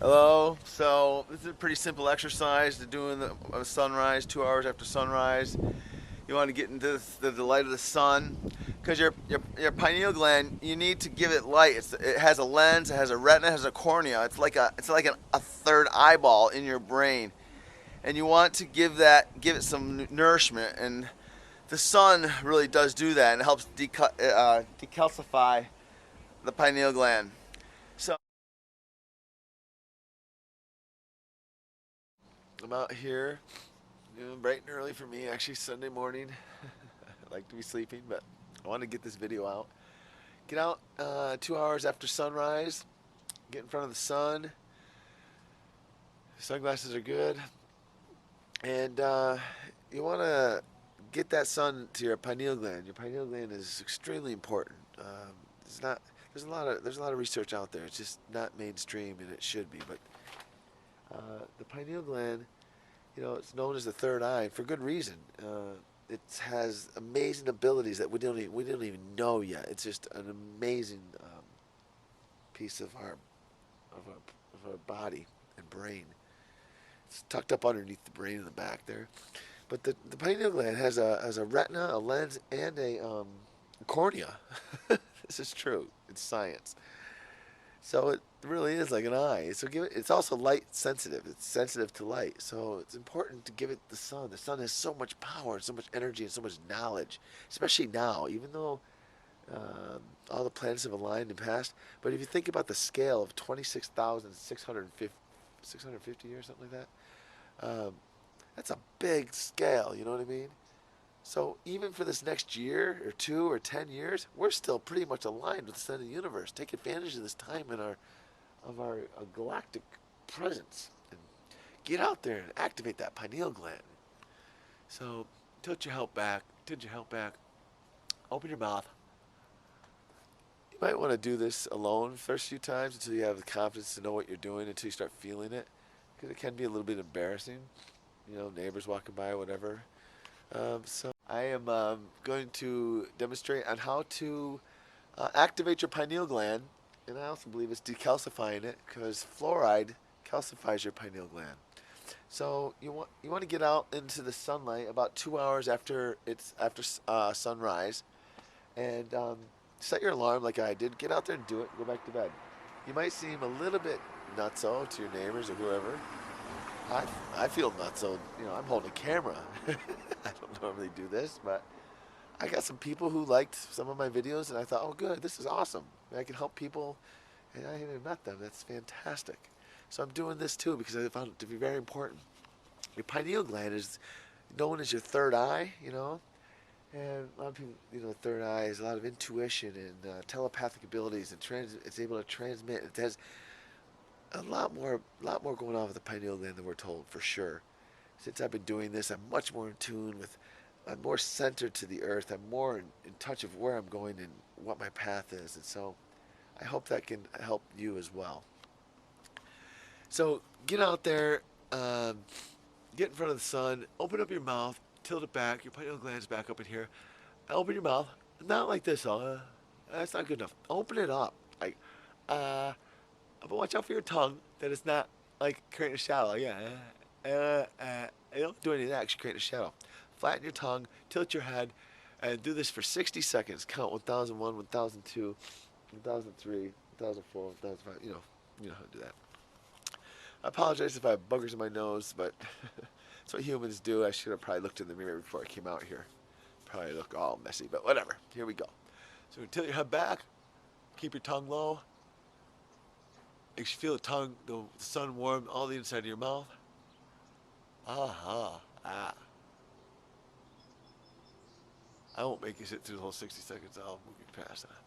Hello. So this is a pretty simple exercise to do in the sunrise, 2 hours after sunrise. You want to get into the light of the sun because your pineal gland, you need to give it light. It has a lens, it has a retina, it has a cornea. It's like a third eyeball in your brain, and you want to give it some nourishment. And the sun really does do that, and it helps decalcify the pineal gland. So I'm out here, bright and early for me, actually Sunday morning. I like to be sleeping, but I want to get this video out. Get out 2 hours after sunrise, get in front of the sun. Sunglasses are good. And you want to get that sun to your pineal gland. Your pineal gland is extremely important. It's not, there's a lot of research out there. It's just not mainstream, and it should be. But the pineal gland, it's known as the third eye for good reason. It has amazing abilities that we don't even know yet. It's just an amazing piece of our body and brain. It's tucked up underneath the brain in the back there. But the pineal gland has a retina, a lens, and a cornea. This is true. It's science. So it really is like an eye. So it's also light sensitive. It's sensitive to light. So it's important to give it the sun. The sun has so much power and so much energy and so much knowledge, especially now, even though all the planets have aligned in the past. But if you think about the scale of 26,650 years, something like that, that's a big scale, you know what I mean? So even for this next year or 2 or 10 years, we're still pretty much aligned with the center of the universe. Take advantage of this time in our galactic presence and get out there and activate that pineal gland. So tilt your head back, open your mouth. You might want to do this alone first few times until you have the confidence to know what you're doing, until you start feeling it, because it can be a little bit embarrassing, neighbors walking by or whatever. So I am going to demonstrate on how to activate your pineal gland, and I also believe it's decalcifying it because fluoride calcifies your pineal gland. So you want to get out into the sunlight about 2 hours after sunrise, and set your alarm like I did. Get out there and do it. Go back to bed. You might seem a little bit nutso to your neighbors or whoever. I feel nutso. I'm holding a camera. I don't normally do this, but I got some people who liked some of my videos, and I thought, oh, good, this is awesome. I can help people, and I haven't met them. That's fantastic. So I'm doing this too because I found it to be very important. Your pineal gland is known as your third eye, and a lot of people, third eye is a lot of intuition and telepathic abilities, and it's able to transmit. It has a lot more going on with the pineal gland than we're told, for sure. Since I've been doing this, I'm much more in tune with, I'm more centered to the earth. I'm more in touch of where I'm going and what my path is. And so I hope that can help you as well. So get out there, get in front of the sun, open up your mouth, tilt it back. Your pineal gland's back up in here. Open your mouth. Not like this, that's not good enough. Open it up. Like, but watch out for your tongue, that it's not like creating a shadow. Yeah. You don't do any of that, actually create a shadow. Flatten your tongue, tilt your head, and do this for 60 seconds. Count 1001, 1002, 1003, 1004, 1005. You know how to do that. I apologize if I have buggers in my nose, but that's what humans do. I should have probably looked in the mirror before I came out here. Probably look all messy, but whatever. Here we go. So tilt your head back, keep your tongue low. You should feel the sun warm all the inside of your mouth. Ah. I won't make you sit through the whole 60 seconds. I'll move you past that.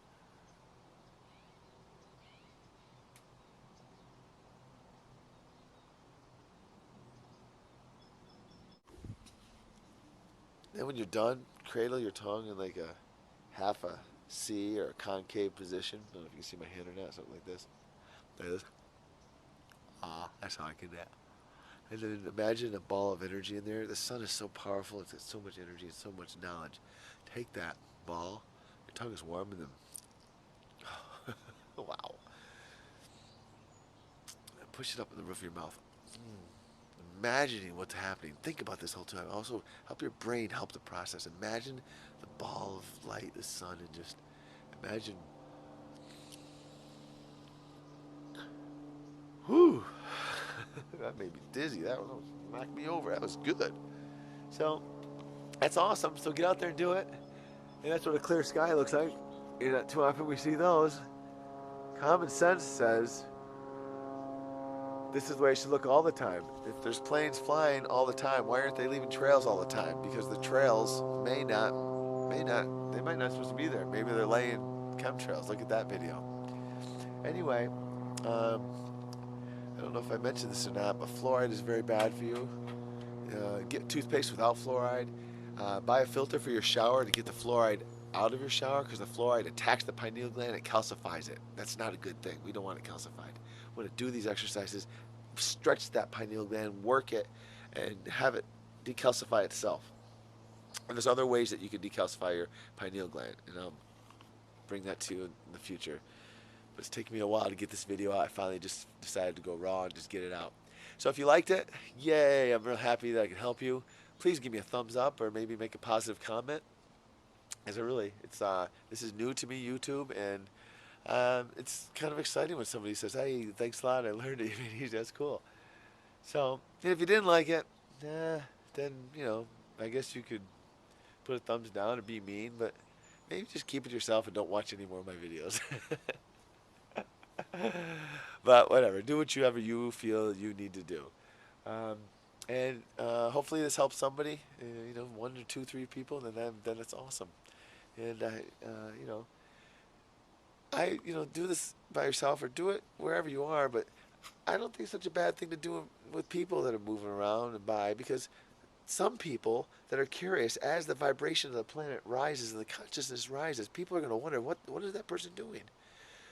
Then when you're done, cradle your tongue in like a half a C or a concave position. I don't know if you can see my hand or not. Something like this. Like this. That's how I can do that. And then imagine a ball of energy in there. The sun is so powerful. It's got so much energy and so much knowledge. Take that ball. Your tongue is warm and then wow. push it up in the roof of your mouth. Imagining what's happening. Think about this whole time. Also, help your brain help the process. Imagine the ball of light, the sun, and just imagine. Whew. That made me dizzy. That knocked me over. That was good. So, that's awesome. So get out there and do it. And that's what a clear sky looks like. Not too often we see those. Common sense says this is the way it should look all the time. If there's planes flying all the time, why aren't they leaving trails all the time? Because the trails they might not supposed to be there. Maybe they're laying chemtrails. Look at that video. Anyway, I don't know if I mentioned this or not, but fluoride is very bad for you. Get toothpaste without fluoride. Buy a filter for your shower to get the fluoride out of your shower, because the fluoride attacks the pineal gland and calcifies it. That's not a good thing. We don't want it calcified. We want to do these exercises, stretch that pineal gland, work it, and have it decalcify itself. And there's other ways that you can decalcify your pineal gland, and I'll bring that to you in the future. But it's taken me a while to get this video out. I finally just decided to go raw and just get it out. So if you liked it, yay, I'm real happy that I can help you. Please give me a thumbs up or maybe make a positive comment. As this is new to me, YouTube, and it's kind of exciting when somebody says, "Hey, thanks a lot, I learned it." I mean, that's cool. So, and if you didn't like it, then I guess you could put a thumbs down or be mean, but maybe just keep it yourself and don't watch any more of my videos. But whatever, do whatever you feel you need to do. And hopefully this helps somebody, 1 or 2, 3 people, and then it's awesome. And do this by yourself or do it wherever you are. But I don't think it's such a bad thing to do with people that are moving around and by, because some people that are curious, as the vibration of the planet rises and the consciousness rises, people are going to wonder, what is that person doing?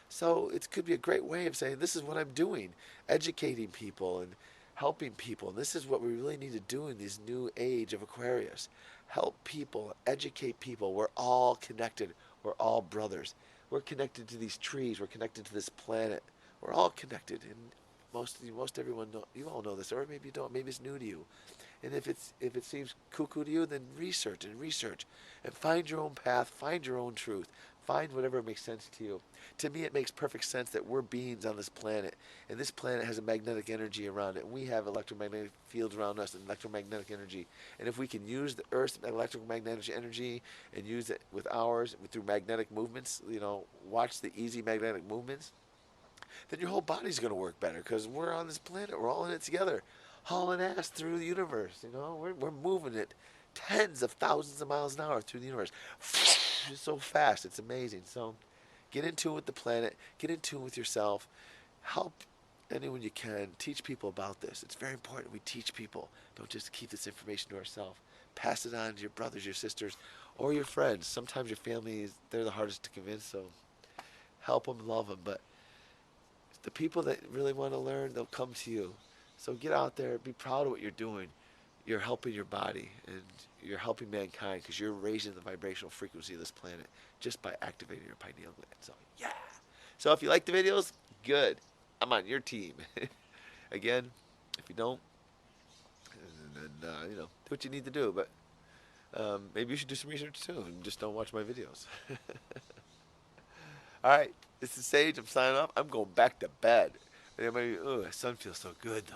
So it could be a great way of saying, this is what I'm doing, educating people and helping people. And this is what we really need to do in this new age of Aquarius. Help people, educate people. We're all connected. We're all brothers. We're connected to these trees. We're connected to this planet. We're all connected. And most everyone you all know this, or maybe you don't. Maybe it's new to you. And if it seems cuckoo to you, then research and find your own path, find your own truth, find whatever makes sense to you. To me, it makes perfect sense that we're beings on this planet, and this planet has a magnetic energy around it. And we have electromagnetic fields around us and electromagnetic energy. And if we can use the Earth's electromagnetic energy and use it with ours through magnetic movements, watch the easy magnetic movements, then your whole body's going to work better, because we're on this planet. We're all in it together, hauling ass through the universe. We're moving it tens of thousands of miles an hour through the universe. It's so fast. It's amazing. So get in tune with the planet. Get in tune with yourself. Help anyone you can. Teach people about this. It's very important we teach people. Don't just keep this information to ourselves. Pass it on to your brothers, your sisters, or your friends. Sometimes your family, they're the hardest to convince, so help them, love them. But the people that really want to learn, they'll come to you. So get out there. Be proud of what you're doing. You're helping your body, and you're helping mankind, because you're raising the vibrational frequency of this planet just by activating your pineal gland. So, yeah. So if you like the videos, good. I'm on your team. Again, if you don't, then, do what you need to do. But maybe you should do some research too, and just don't watch my videos. All right. This is Sage. I'm signing off. I'm going back to bed. The sun feels so good, though.